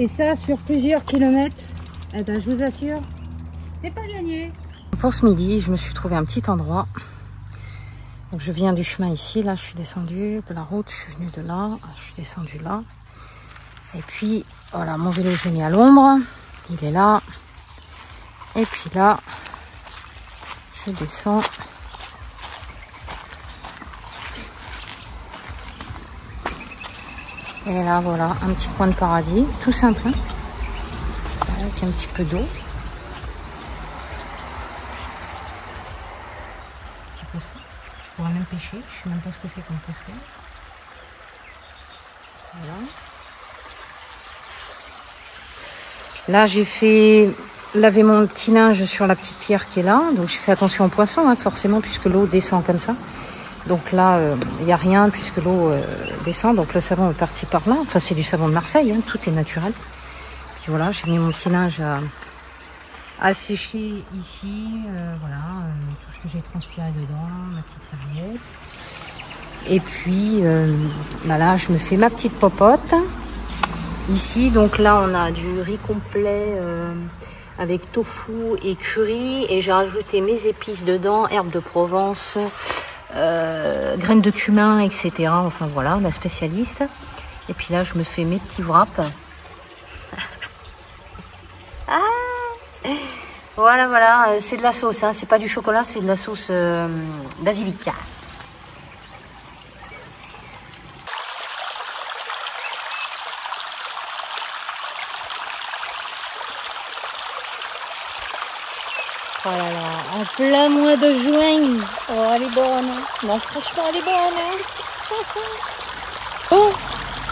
Et ça sur plusieurs kilomètres, eh ben, je vous assure, c'est pas gagné. Pour ce midi, je me suis trouvé un petit endroit. Donc je viens du chemin ici, là je suis descendue de la route, je suis venue de là, je suis descendue là. Et puis voilà, mon vélo je l'ai mis à l'ombre, il est là. Et puis là, je descends. Et là voilà, un petit coin de paradis, tout simple, hein, avec un petit peu d'eau. Je pourrais même pêcher, je sais même pas ce que c'est comme poisson. Voilà. Là j'ai fait laver mon petit linge sur la petite pierre qui est là, donc j'ai fait attention aux poissons, hein, forcément, puisque l'eau descend comme ça. Donc là il n'y a rien puisque l'eau descend, donc le savon est parti par là. Enfin c'est du savon de Marseille, hein, tout est naturel. Puis voilà, j'ai mis mon petit linge à sécher ici, voilà, tout ce que j'ai transpiré dedans, ma petite serviette. Et puis bah là je me fais ma petite popote ici. Donc là on a du riz complet avec tofu et curry, et j'ai rajouté mes épices dedans, herbes de Provence, graines de cumin, etc. Enfin voilà, la spécialiste. Et puis là je me fais mes petits wraps. Voilà, voilà, c'est de la sauce, hein. C'est pas du chocolat, c'est de la sauce basilic. Oh là là, en plein mois de juin. Oh, elle est bonne. Non, franchement, elle est bonne. Bon,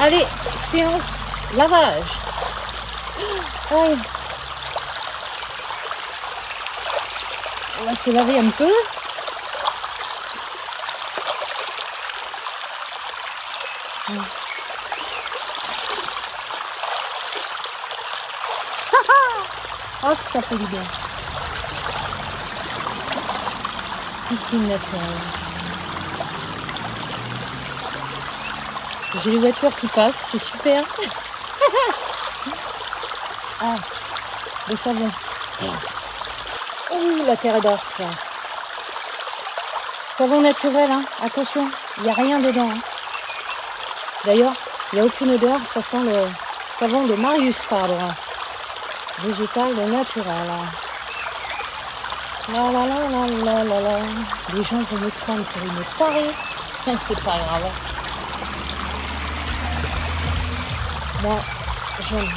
allez, séance lavage. Oh. On va se laver un peu. Oh, que ça fait du bien. Piscine naturelle. J'ai les voitures qui passent, c'est super. Ah, le savon. Ouh, la terre est basse. Savon naturel, hein. Attention, il n'y a rien dedans. Hein. D'ailleurs, il n'y a aucune odeur, ça sent le savon de Marius Fabre. Végétal naturel. La la la la la la la. Les gens vont me prendre pour une tarée. C'est pas grave. Moi, j'aime.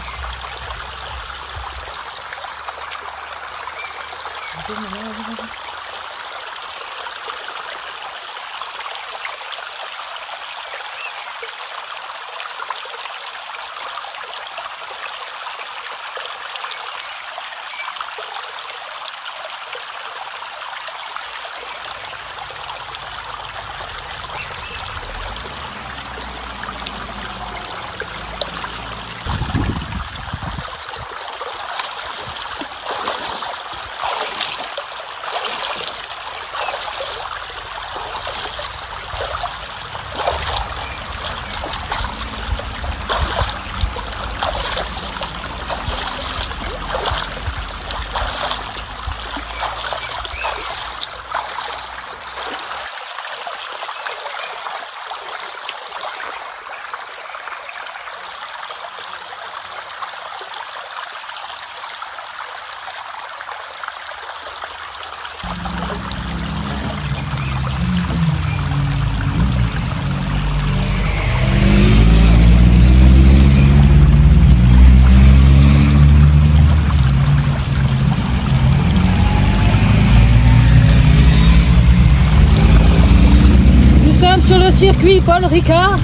Sur le circuit Paul Ricard.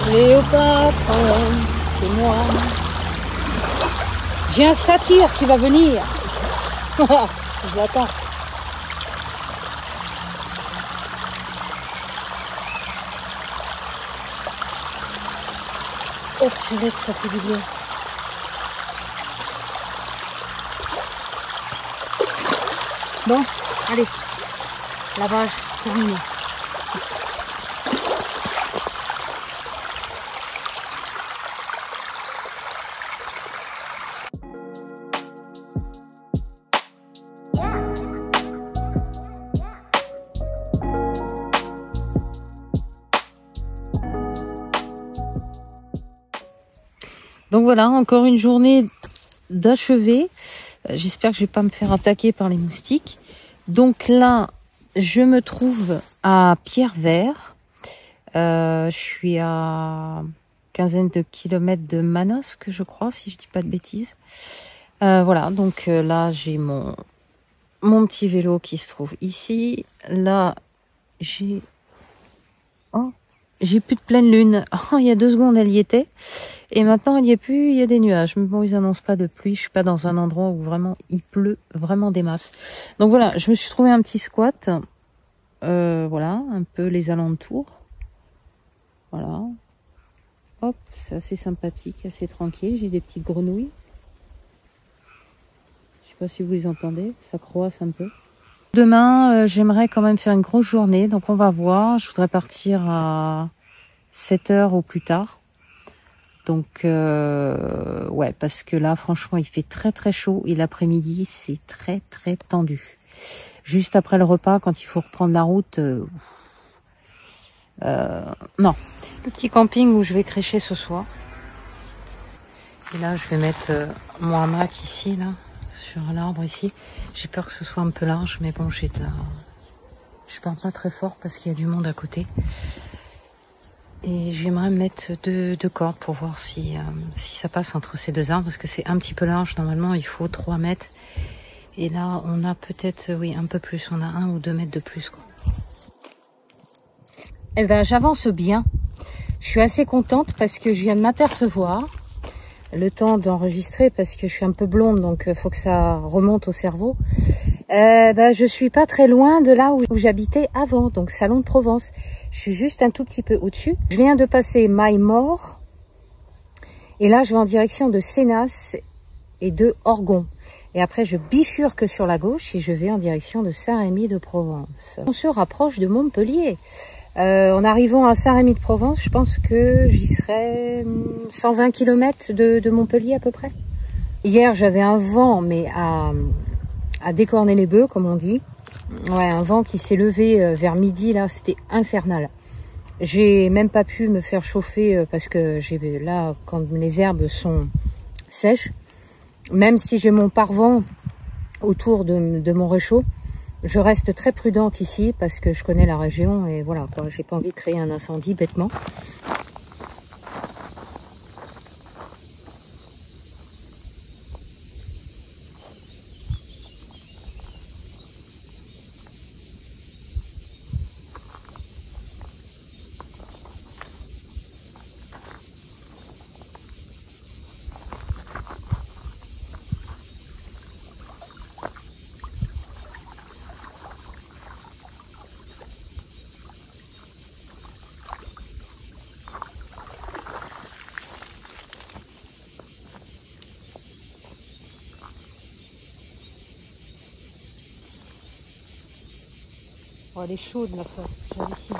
Cléopâtre, c'est moi. J'ai un satyre qui va venir. Je l'attends. Oh purée, ça fait du bien. Bon, allez, Lavage terminé. Donc voilà, encore une journée d'achevée. J'espère que je vais pas me faire attaquer par les moustiques. Donc là, je me trouve à Pierrevert. Je suis à quinzaine de kilomètres de Manosque, je crois, si je dis pas de bêtises. Voilà, donc là, j'ai mon petit vélo qui se trouve ici. Là, j'ai... Oh, j'ai plus de pleine lune. Oh, il y a 2 secondes, elle y était. Et maintenant, il n'y a plus, il y a des nuages. Mais bon, ils annoncent pas de pluie. Je suis pas dans un endroit où vraiment il pleut vraiment des masses. Donc voilà, je me suis trouvé un petit squat. Voilà, un peu les alentours. Voilà. Hop, c'est assez sympathique, assez tranquille. J'ai des petites grenouilles. Je sais pas si vous les entendez. Ça croasse un peu. Demain, j'aimerais quand même faire une grosse journée, donc on va voir. Je voudrais partir à 7 heures au plus tard. Donc, ouais, parce que là, franchement, il fait très très chaud et l'après-midi, c'est très très tendu. Juste après le repas, quand il faut reprendre la route, non. Le petit camping où je vais crécher ce soir. Et là, je vais mettre mon hamac ici, là, sur l'arbre ici. J'ai peur que ce soit un peu large, mais bon, je parle pas très fort parce qu'il y a du monde à côté. Et j'aimerais mettre deux cordes pour voir si ça passe entre ces 2 arbres, parce que c'est un petit peu large. Normalement, il faut 3 mètres. Et là, on a peut-être, oui, un peu plus. On a 1 ou 2 mètres de plus, quoi. Eh ben, j'avance bien. Je suis assez contente parce que je viens de m'apercevoir. Le temps d'enregistrer parce que je suis un peu blonde, donc faut que ça remonte au cerveau. Je suis pas très loin de là où j'habitais avant, donc Salon de Provence. Je suis juste un tout petit peu au-dessus. Je viens de passer Maille-Mort et là je vais en direction de Sénas et de Orgon. Et après je bifurque sur la gauche et je vais en direction de Saint-Rémy de Provence. On se rapproche de Montpellier. En arrivant à Saint-Rémy-de-Provence, je pense que j'y serai 120 km de Montpellier à peu près. Hier, j'avais un vent, mais à décorner les bœufs, comme on dit. Ouais, un vent qui s'est levé vers midi, là, c'était infernal. J'ai même pas pu me faire chauffer parce que là, quand les herbes sont sèches, même si j'ai mon pare-vent autour de mon réchaud, je reste très prudente ici parce que je connais la région et voilà quoi, j'ai pas envie de créer un incendie bêtement. Oh, elle est chaude la fleur, j'hallucine.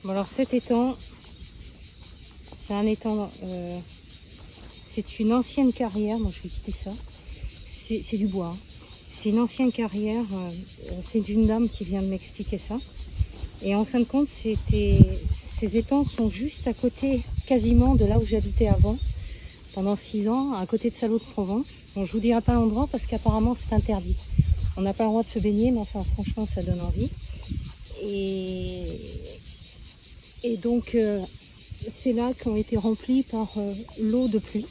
Bon alors cet étang, c'est un étang, c'est une ancienne carrière, moi je vais quitter ça. C'est du bois, hein. C'est une ancienne carrière, c'est une dame qui vient de m'expliquer ça. Et en fin de compte, ces étangs sont juste à côté, quasiment, de là où j'habitais avant, pendant 6 ans, à côté de Salon de Provence. Bon, je vous dirai pas l'endroit parce qu'apparemment c'est interdit. On n'a pas le droit de se baigner, mais enfin franchement ça donne envie. Et donc ces lacs ont été remplis par l'eau de pluie.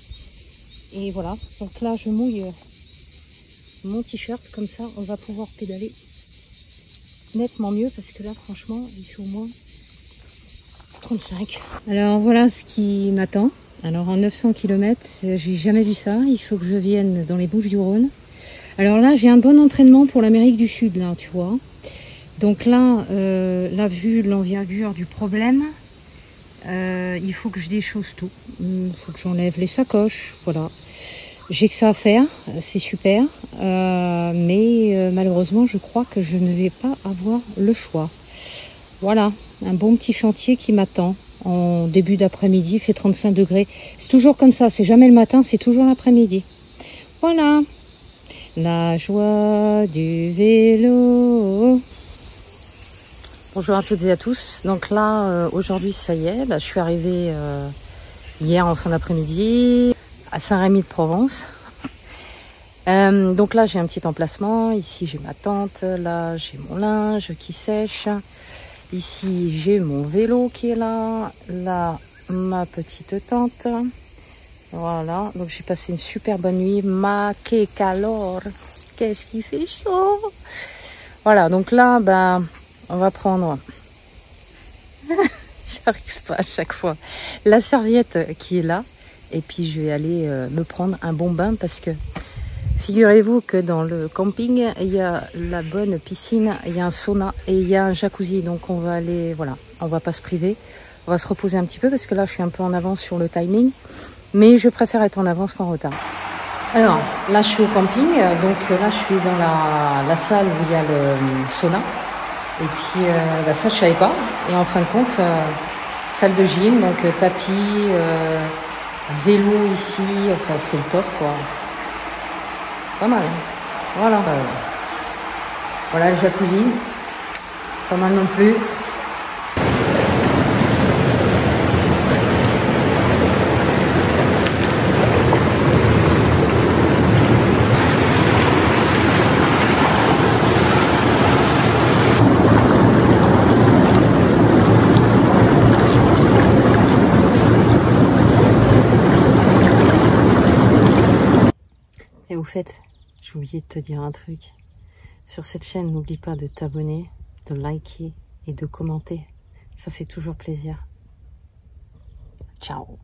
Et voilà, donc là je mouille mon t-shirt, comme ça on va pouvoir pédaler nettement mieux parce que là franchement il fait au moins 35. Alors voilà ce qui m'attend. Alors en 900 km, j'ai jamais vu ça. Il faut que je vienne dans les Bouches-du-Rhône. Alors là, j'ai un bon entraînement pour l'Amérique du Sud, là, tu vois. Donc là, vu l'envergure du problème, il faut que je déchausse tout. Il faut que j'enlève les sacoches, voilà. J'ai que ça à faire, c'est super. Mais malheureusement, je crois que je ne vais pas avoir le choix. Voilà, un bon petit chantier qui m'attend. En début d'après-midi, il fait 35 degrés. C'est toujours comme ça, c'est jamais le matin, c'est toujours l'après-midi. Voilà, la joie du vélo. Bonjour à toutes et à tous. Donc là, aujourd'hui, ça y est, là, je suis arrivée hier en fin d'après-midi à Saint-Rémy-de-Provence. Donc là, j'ai un petit emplacement. Ici, j'ai ma tente. Là, j'ai mon linge qui sèche. Ici, j'ai mon vélo qui est là. Là, ma petite tente. Voilà. Donc, j'ai passé une super bonne nuit. Ma que calor. Qu'est-ce qui fait chaud. Voilà. Donc là, ben, on va prendre... J'arrive pas à chaque fois. La serviette qui est là. Et puis, je vais aller me prendre un bon bain parce que... Figurez-vous que dans le camping, il y a la bonne piscine, il y a un sauna et il y a un jacuzzi. Donc on va aller, voilà, on va pas se priver. On va se reposer un petit peu parce que là, je suis un peu en avance sur le timing. Mais je préfère être en avance qu'en retard. Alors, là, je suis au camping. Donc là, je suis dans la salle où il y a le sauna. Et puis, ça, je savais pas. Et en fin de compte, salle de gym, donc tapis, vélo ici. Enfin, c'est le top, quoi. Pas mal, hein. Voilà. Voilà le jacuzzi. Pas mal non plus. Et au fait, j'ai oublié de te dire un truc. Sur cette chaîne, n'oublie pas de t'abonner, de liker et de commenter. Ça fait toujours plaisir. Ciao.